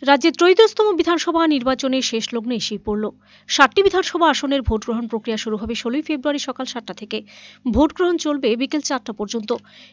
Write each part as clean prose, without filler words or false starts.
রাজ্যের ত্রয়োদশতম বিধানসভা নির্বাচনের শেষ লগ্নে এসেই পড়ল। ৭টি বিধানসভা আসনের ভোট গ্রহণ প্রক্রিয়া শুরু হবে ১৬ই ফেব্রুয়ারি সকাল ৭টা থেকে। ভোট গ্রহণ চলবে বিকেল ৪টা পর্যন্ত।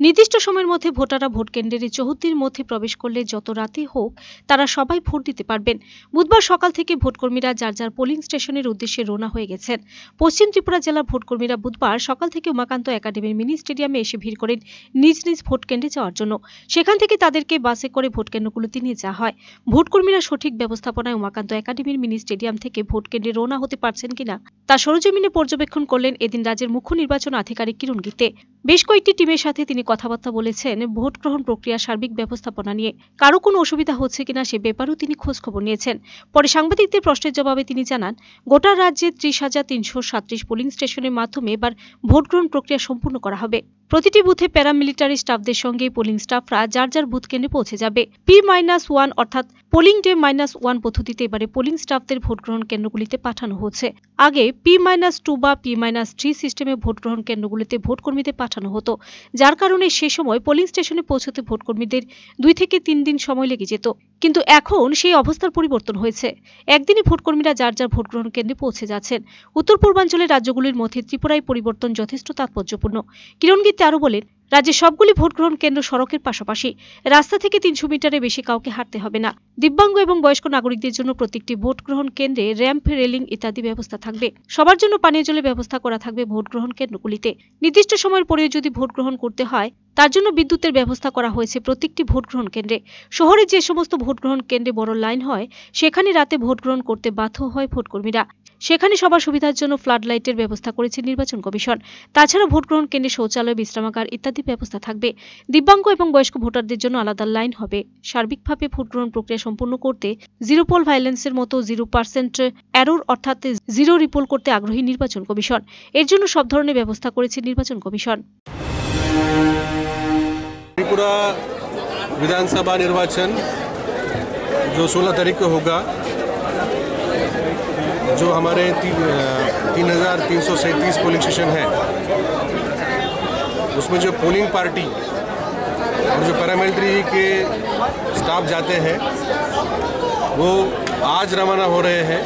নির্দিষ্ট সময়ের মধ্যে ভোটাররা ভোট কেন্দ্রের চৌহদ্দির মধ্যে প্রবেশ করলে যত রাতে হোক তারা সবাই ভোট দিতে পারবেন। বুধবার সকাল থেকে ভোটকর্মীরা যার যার পোলিং স্টেশনের উদ্দেশ্যে রওনা হয়ে গেছেন। পশ্চিম ত্রিপুরা জেলার ভোটকর্মীরা বুধবার সকাল থেকে উমাকান্ত একাডেমির মিনি স্টেডিয়ামে এসে ভিড় করেন নিজ নিজ ভোট কেন্দ্রে যাওয়ার জন্য। সেখান থেকে তাদেরকে বাসে করে ভোট কেন্দ্রগুলোতে নিয়ে যাওয়া হয়। ভোটকর্মীরা সঠিক ব্যবস্থাপনায় উমাকান্ত একাডেমির মিনি স্টেডিয়াম থেকে ভোট কেন্দ্রে রওনা হতে পারছেন কিনা তা সরেজমিনে পর্যবেক্ষণ করলেন এদিন রাজ্যের মুখ্য নির্বাচন আধিকারিক কিরণ গীতে। বেশ কয়েকটি টিমের সাথে তিনি কথাবার্তা বলেছেন ভোট গ্রহণ প্রক্রিয়া সার্বিক ব্যবস্থাপনা নিয়ে। কারো কোনো অসুবিধা হচ্ছে কিনা সে ব্যাপারেও তিনি খোঁজখবর নিয়েছেন। পরে সাংবাদিকদের প্রশ্নের জবাবে তিনি জানান, গোটা রাজ্যে ৩০,৩37 পোলিং স্টেশনের মাধ্যমে এবার ভোট গ্রহণ প্রক্রিয়া সম্পূর্ণ করা হবে। প্রতিটি বুথে প্যারামিলিটারি স্টাফদের সঙ্গে পোলিং স্টাফরা যার যার বুথ কেন্দ্রে পৌঁছে যাবে। P-1 অর্থাৎ পোলিং ডে -1 পদ্ধতিতে এবারে পোলিং স্টাফদের ভোট গ্রহণ কেন্দ্রগুলিতে পাঠানো হচ্ছে। আগে P-2 বা P-3 সিস্টেমে ভোট গ্রহণ কেন্দ্রগুলিতে ভোটকর্মীদের পাঠানো হতো, যার কারণে সে সময় পোলিং স্টেশনে পৌঁছতে ভোটকর্মীদের 2 থেকে 3 দিন সময় লেগে যেত। কিন্তু এখন সেই অবস্থার পরিবর্তন হয়েছে। একদিনই ভোটকর্মীরা যার যার ভোট গ্রহণ কেন্দ্রে পৌঁছে যাচ্ছেন। উত্তর পূর্বাঞ্চলের রাজ্যগুলির মধ্যে ত্রিপুরায় পরিবর্তন যথেষ্ট তাৎপর্যপূর্ণ। কিরণ গীতে আরও বলেন, রাজ্যের সবগুলি ভোট গ্রহণ কেন্দ্র সড়কের পাশাপাশি, রাস্তা থেকে 300 মিটারের বেশি কাউকে হাঁটতে হবে না। দিব্যাঙ্গ এবং বয়স্ক নাগরিকদের জন্য প্রত্যেকটি ভোট গ্রহণ কেন্দ্রে র্যাম্প, রেলিং ইত্যাদি ব্যবস্থা থাকবে। সবার জন্য পানীয় জলের ব্যবস্থা করা থাকবে ভোট গ্রহণ কেন্দ্রগুলিতে। নির্দিষ্ট সময়ের পরেও যদি ভোট গ্রহণ করতে হয় তার জন্য বিদ্যুতের ব্যবস্থা করা হয়েছে প্রত্যেকটি ভোট গ্রহণ কেন্দ্রে। শহরে যে সমস্ত ভোট গ্রহণ কেন্দ্রে বড় লাইন হয় সেখানে রাতে ভোট গ্রহণ করতে বাধ্য হয় ভোটকর্মীরা। সেখানে সবার সুবিধার জন্য ফ্লাড লাইটের ব্যবস্থা করেছে নির্বাচন কমিশন। তাছাড়া ভোট গ্রহণ কেন্দ্রে শৌচালয়, বিশ্রামাগার ইত্যাদি ব্যবস্থা থাকবে। দিব্যাঙ্গ এবং বয়স্ক ভোটারদের জন্য আলাদা লাইন হবে। সার্বিকভাবে ভোট গ্রহণ প্রক্রিয়া সম্পূর্ণ করতে জিরো পোল ভায়োলেন্সের মতো 0% এরর অর্থাৎ জিরো রিপোল করতে আগ্রহী নির্বাচন কমিশন। এর জন্য সব ধরনের ব্যবস্থা করেছে নির্বাচন কমিশন। त्रिपुरा विधानसभा निर्वाचन जो 16 तारीख को होगा, जो हमारे 3,337 पोलिंग स्टेशन है, उसमें जो पोलिंग पार्टी और जो पैरामिलिट्री के स्टाफ जाते हैं वो आज रवाना हो रहे हैं।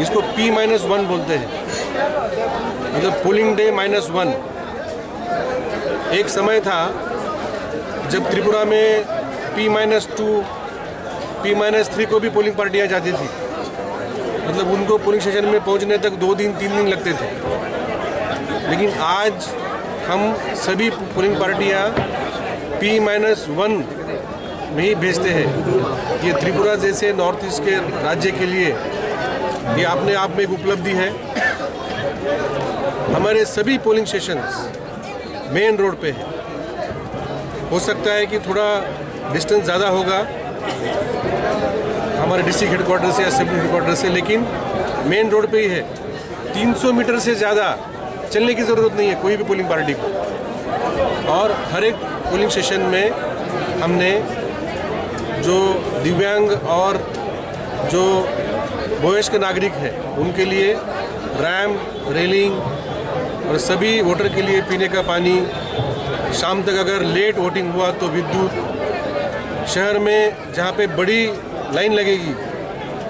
इसको P-1 बोलते हैं, मतलब पोलिंग डे -1। एक समय था जब त्रिपुरा में P-2, P-3 को भी पोलिंग पार्टियां जाती थी, मतलब उनको पोलिंग स्टेशन में पहुंचने तक 2 दिन 3 दिन लगते थे। लेकिन आज हम सभी पोलिंग पार्टियां P-1 में ही भेजते हैं। ये त्रिपुरा जैसे नॉर्थ ईस्ट के राज्य के लिए ये अपने आप में एक उपलब्धि है। हमारे सभी पोलिंग स्टेशंस मेन रोड पे है। हो सकता है कि थोड़ा डिस्टेंस ज़्यादा होगा हमारे डिस्ट्रिक्ट हेडक्वार्टर से या सब हेडक्वार्टर से, लेकिन मेन रोड पे ही है। 300 मीटर से ज़्यादा चलने की ज़रूरत नहीं है कोई भी पोलिंग पार्टी को। और हर एक पोलिंग स्टेशन में हमने जो दिव्यांग और जो वयस्क नागरिक है उनके लिए रैम्प, रेलिंग और सभी वोटर के लिए पीने का पानी, शाम तक अगर लेट वोटिंग हुआ तो विद्युत, शहर में जहाँ पे बड़ी लाइन लगेगी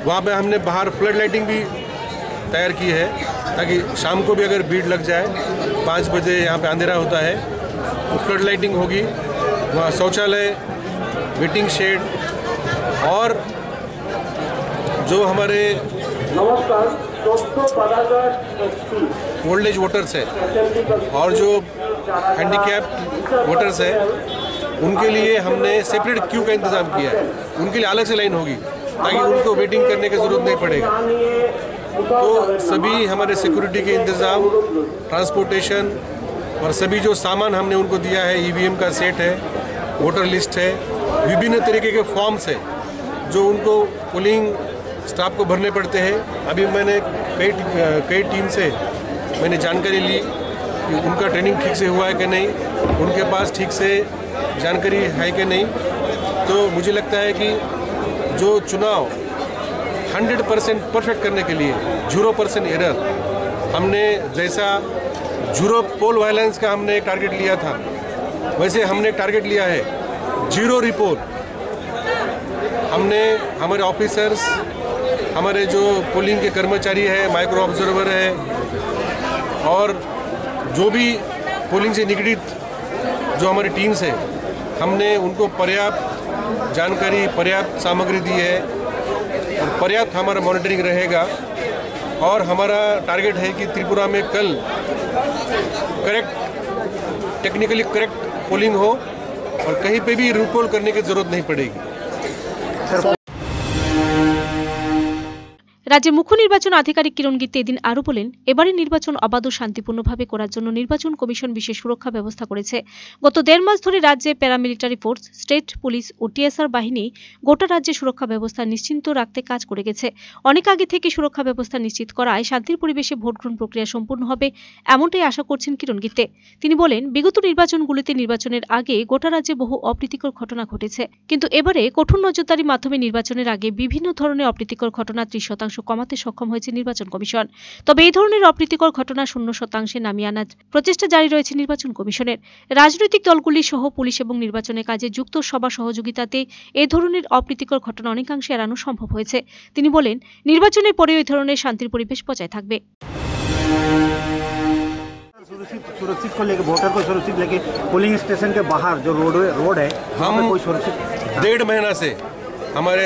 वहाँ पे हमने बाहर फ्लड लाइटिंग भी तैयार की है, ताकि शाम को भी अगर भीड़ लग जाए 5 बजे यहाँ पे अंधेरा होता है तो फ्लड लाइटिंग होगी। वहाँ शौचालय, वेटिंग शेड और जो हमारे ओल्ड एज वोटर्स है और जो हैंडीकैप्ड वोटर्स है उनके लिए हमने सेपरेट क्यू का इंतज़ाम किया है। उनके लिए अलग से लाइन होगी ताकि उनको वेटिंग करने की ज़रूरत नहीं पड़ेगा। तो सभी हमारे सिक्योरिटी के इंतज़ाम, ट्रांसपोर्टेशन और सभी जो सामान हमने उनको दिया है, EVM का सेट है, वोटर लिस्ट है, विभिन्न तरीके के फॉर्म्स है जो उनको पोलिंग स्टाफ को भरने पड़ते हैं। अभी मैंने कई टीम से मैंने जानकारी ली कि उनका ट्रेनिंग ठीक से हुआ है कि नहीं, उनके पास ठीक से जानकारी है कि नहीं। तो मुझे लगता है कि जो चुनाव 100% परफेक्ट करने के लिए 0% एरर, हमने जैसा 0 पोल वायलेंस का हमने एक टारगेट लिया था, वैसे हमने एक टारगेट लिया है 0 रिपोल। हमने हमारे ऑफिसर्स, हमारे जो पोलिंग के कर्मचारी है, माइक्रो ऑब्जर्वर है और जो भी पोलिंग से निगडित जो हमारी टीम्स है, हमने उनको पर्याप्त जानकारी, पर्याप्त सामग्री दी है और पर्याप्त हमारा मॉनिटरिंग रहेगा। और हमारा टारगेट है कि त्रिपुरा में कल करेक्ट, टेक्निकली करेक्ट पोलिंग हो और कहीं पे भी रूपोल करने की जरूरत नहीं पड़ेगी। রাজ্যের মুখ্য নির্বাচন আধিকারিক কিরণ গিত্তে এদিন আরও বলেন, এবারে নির্বাচন অবাধ ও শান্তিপূর্ণভাবে করার জন্য নির্বাচন কমিশন বিশেষ সুরক্ষা ব্যবস্থা করেছে। গত 1.5 মাস ধরে রাজ্যে প্যারামিলিটারি ফোর্স, স্টেট পুলিশ ও টিএসআর বাহিনী গোটা রাজ্যে সুরক্ষা ব্যবস্থা নিশ্চিন্ত রাখতে কাজ করে গেছে। অনেক আগে থেকে সুরক্ষা ব্যবস্থা নিশ্চিত করায় শান্তির পরিবেশে ভোট গ্রহণ প্রক্রিয়া সম্পূর্ণ হবে, এমনটাই আশা করছেন কিরণ গিত্তে। তিনি বলেন, বিগত নির্বাচনগুলিতে নির্বাচনের আগে গোটা রাজ্যে বহু অপ্রীতিকর ঘটনা ঘটেছে, কিন্তু এবারে কঠোর নজরদারির মাধ্যমে নির্বাচনের আগে বিভিন্ন ধরনের অপ্রীতিকর ঘটনা 30% কমাতে সক্ষম হয়েছে নির্বাচন কমিশন। তবে এই ধরনের অপ্রীতিকর ঘটনা 0% নামিয়ে আনার প্রচেষ্টা জারি রয়েছে নির্বাচন কমিশনের। রাজনৈতিক দলগুলি সহ পুলিশ এবং নির্বাচনের কাজে যুক্ত সবার সহযোগিতাতে এই ধরনের অপ্রীতিকর ঘটনা অনেকাংশে এড়ানো সম্ভব হয়েছে। তিনি বলেন, নির্বাচনের পরেও এই ধরনের শান্তির পরিবেশ বজায় থাকবে। सुरक्षित को लेकर, वोटर को सुरक्षित लेके पोलिंग स्टेशन के बाहर जो रोड है हम कोई सुरक्षित 1.5 महीना से हमारे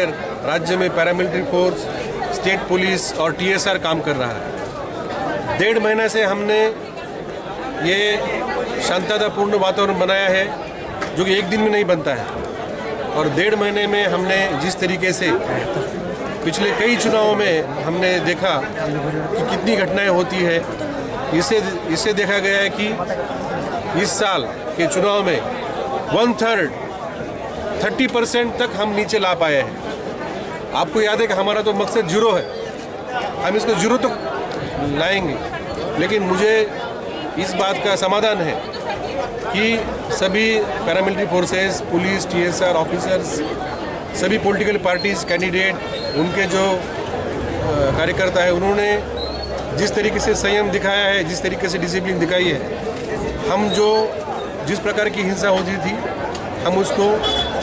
राज्य में पैरामिलिट्री फोर्स, स्टेट पुलिस और टीएसआर काम कर रहा है। 1.5 महीने से हमने ये शांतिपूर्ण वातावरण बनाया है जो कि एक दिन में नहीं बनता है। और 1.5 महीने में हमने जिस तरीके से पिछले कई चुनावों में हमने देखा कि कितनी घटनाएं होती है, इससे देखा गया है कि इस साल के चुनाव में 1/3 30% तक हम नीचे ला पाए हैं। आपको याद है कि हमारा तो मकसद 0 है, हम इसको 0 तक लाएंगे। लेकिन मुझे इस बात का समाधान है कि सभी paramilitary forces, police, TSR officers, सभी पॉलिटिकल पार्टीज, कैंडिडेट, उनके जो कार्यकर्ता है, उन्होंने जिस तरीके से संयम दिखाया है, जिस तरीके से डिसिप्लिन दिखाई है, हम जिस प्रकार की हिंसा होती थी हम उसको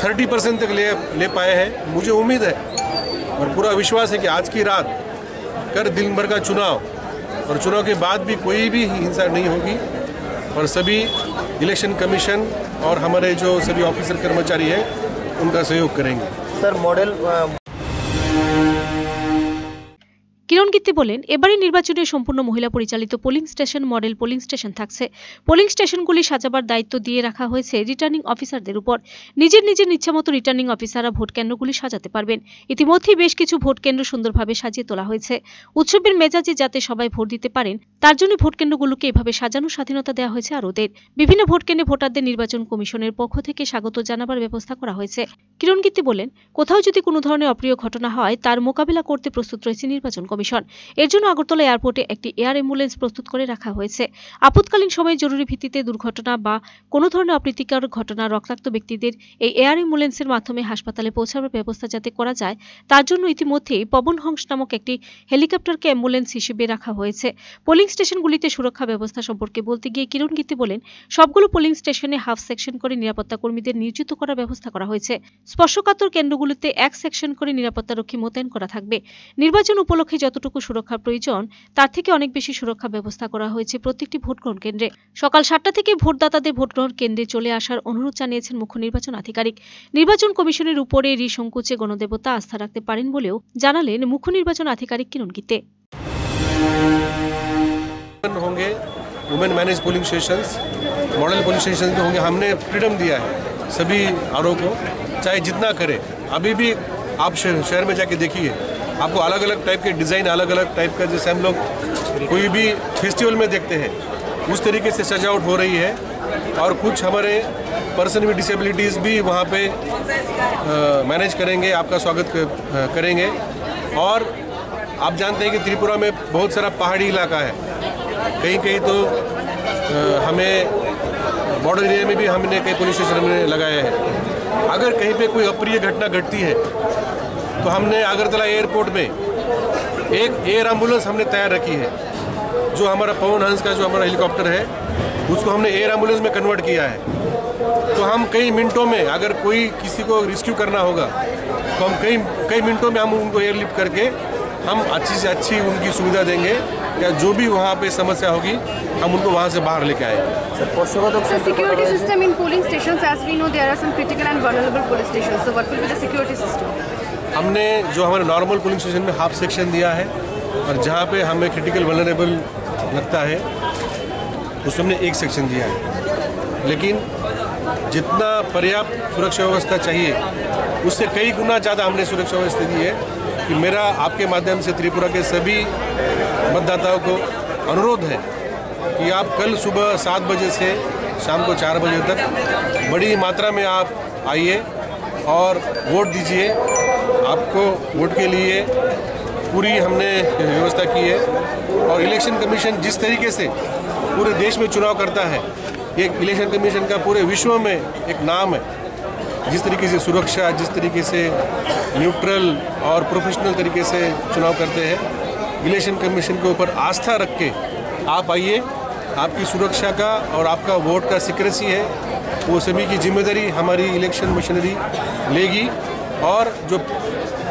30% तक ले पाए हैं। मुझे उम्मीद है और पूरा विश्वास है कि आज की रात कर दिन भर का चुनाव और चुनाव के बाद भी कोई भी हिंसा नहीं होगी और सभी इलेक्शन कमीशन और हमारे जो सभी ऑफिसर कर्मचारी हैं उनका सहयोग करेंगे। सर मॉडल কিরণ গিত্তে বলেন, এবারে নির্বাচনে সম্পূর্ণ মহিলা পরিচালিত polling station, model polling station থাকছে। পোলিং স্টেশনগুলি সাজাবার দায়িত্ব দিয়ে রাখা হয়েছে রিটার্নিং অফিসারদের উপর। নিজের ইচ্ছামতো রিটার্নিং অফিসাররা ভোট কেন্দ্রগুলি সাজাতে পারবেন। ইতিমধ্যেই বেশ কিছু ভোট কেন্দ্র সুন্দরভাবে সাজিয়ে তোলা হয়েছে। উৎসবের মেজাজে যাতে সবাই ভোট দিতে পারেন তার জন্য ভোট কেন্দ্রগুলোকে এভাবে সাজানোর স্বাধীনতা দেওয়া হয়েছে আর ওদের। বিভিন্ন ভোট কেন্দ্রে ভোটারদের নির্বাচন কমিশনের পক্ষ থেকে স্বাগত জানাবার ব্যবস্থা করা হয়েছে। কিরণ গিত্তে বলেন, কোথাও যদি কোনো ধরনের অপ্রিয় ঘটনা হয় তার মোকাবিলা করতে প্রস্তুত রয়েছে নির্বাচন কমিশন। এর জন্য আগরতলা এয়ারপোর্টে একটি এয়ার অ্যাম্বুলেন্স প্রস্তুত করে রাখা হয়েছে। আপৎকালীন সময়ে জরুরি ভিত্তিতে দুর্ঘটনা বা কোনো ধরনের অপ্রীতিকর ঘটনা রক্তাক্ত ব্যক্তিদের এই এয়ার অ্যাম্বুলেন্সের মাধ্যমে হাসপাতালে পৌঁছানোর ব্যবস্থা যাতে করা যায় তার জন্য ইতিমধ্যেই পবন হংস নামক একটি হেলিকপ্টারকে অ্যাম্বুলেন্স হিসেবে রাখা হয়েছে। পোলিং স্টেশনগুলিতে সুরক্ষা ব্যবস্থা সম্পর্কে বলতে গিয়ে কিরণ গিত্তে বলেন, সবগুলো পোলিং স্টেশনে হাফ সেকশন করে নিরাপত্তা কর্মীদের নিয়োজিত করার ব্যবস্থা করা হয়েছে। স্পর্শকাতর কেন্দ্রগুলিতে 1 সেকশন করে নিরাপত্তারক্ষী মোতায়েন করা থাকবে। নির্বাচন উপলক্ষে যতটুকু সুরক্ষার প্রয়োজন তার থেকে অনেক বেশি সুরক্ষা ব্যবস্থা করা হয়েছে প্রত্যেকটি ভোটগ্রহণ কেন্দ্রে। সকাল 7টা থেকে ভোটদাতাদের ভোটগ্রহণ কেন্দ্রে চলে আসার অনুরোধ জানিয়েছেন মুখ্য নির্বাচন আধিকারিক। নির্বাচন কমিশনের উপরে সংকোচে গণদেবতা আস্থা রাখতে পারেন বলেও জানালেন মুখ্য নির্বাচন আধিকারিক কিরণ গিত্তে। होंगे women manage polling stations, model polling station होंगे। हमने फ्रीडम दिया है सभी आरओ को, चाहे जितना करे। अभी भी आप शहर में जाके देखिए, आपको अलग अलग टाइप के डिज़ाइन, अलग अलग टाइप का, जैसे हम लोग कोई भी फेस्टिवल में देखते हैं उस तरीके से सजावट हो रही है। और कुछ हमारे पर्सन विद डिसेबिलिटीज़ भी वहाँ पे मैनेज करेंगे, आपका स्वागत करेंगे। और आप जानते हैं कि त्रिपुरा में बहुत सारा पहाड़ी इलाका है, कहीं कहीं तो हमें बॉर्डर एरिया में भी हमने कई पुलिस स्टेशन में लगाया है। अगर कहीं पे कोई अप्रिय घटना घटती है तो हमने अगरतला एयरपोर्ट में एक एयर एम्बुलेंस हमने तैयार रखी है। जो हमारा पवन हंस का जो हमारा हेलीकॉप्टर है उसको हमने एयर एम्बुलेंस में कन्वर्ट किया है। तो हम कई मिनटों में अगर कोई किसी को रेस्क्यू करना होगा तो हम कई मिनटों में हम उनको एयरलिफ्ट करके हम अच्छी से अच्छी उनकी सुविधा देंगे, या जो भी वहाँ पे समस्या होगी हम उनको वहाँ से बाहर लेके आएंगे। So security system in polling stations, as we know, there are some critical and vulnerable police stations. So what will be the security system? हमने जो हमारे नॉर्मल पोलिंग स्टेशन में हाफ सेक्शन दिया है, और जहाँ पे हमें क्रिटिकल वल्नरेबल लगता है उसमें हमने एक सेक्शन दिया है। लेकिन जितना पर्याप्त सुरक्षा व्यवस्था चाहिए उससे कई गुना ज़्यादा हमने सुरक्षा व्यवस्था दी है। कि मेरा आपके माध्यम से त्रिपुरा के सभी मतदाताओं को अनुरोध है कि आप कल सुबह 7 बजे से शाम को 4 बजे तक बड़ी मात्रा में आप आइए और वोट दीजिए। आपको वोट के लिए पूरी हमने व्यवस्था की है, और इलेक्शन कमीशन जिस तरीके से पूरे देश में चुनाव करता है, ये इलेक्शन कमीशन का पूरे विश्व में एक नाम है। जिस तरीके से सुरक्षा, जिस तरीके से न्यूट्रल और प्रोफेशनल तरीके से चुनाव करते हैं, इलेक्शन कमीशन के ऊपर आस्था रख के आप आइए। आपकी सुरक्षा का और आपका वोट का सिक्रेसी है, वो सभी की जिम्मेदारी हमारी इलेक्शन मशीनरी लेगी, और जो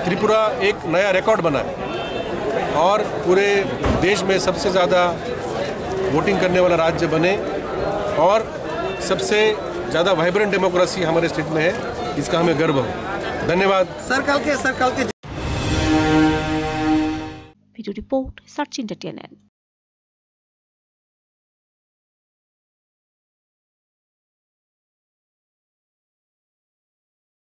त्रिपुरा एक नया रिकॉर्ड बना है और पूरे देश में सबसे ज़्यादा वोटिंग करने वाला राज्य बने, और सबसे ज़्यादा वाइब्रेंट डेमोक्रेसी हमारे स्टेट में है, इसका हमें गर्व हो। धन्यवाद। सर कल के video report search India TNN।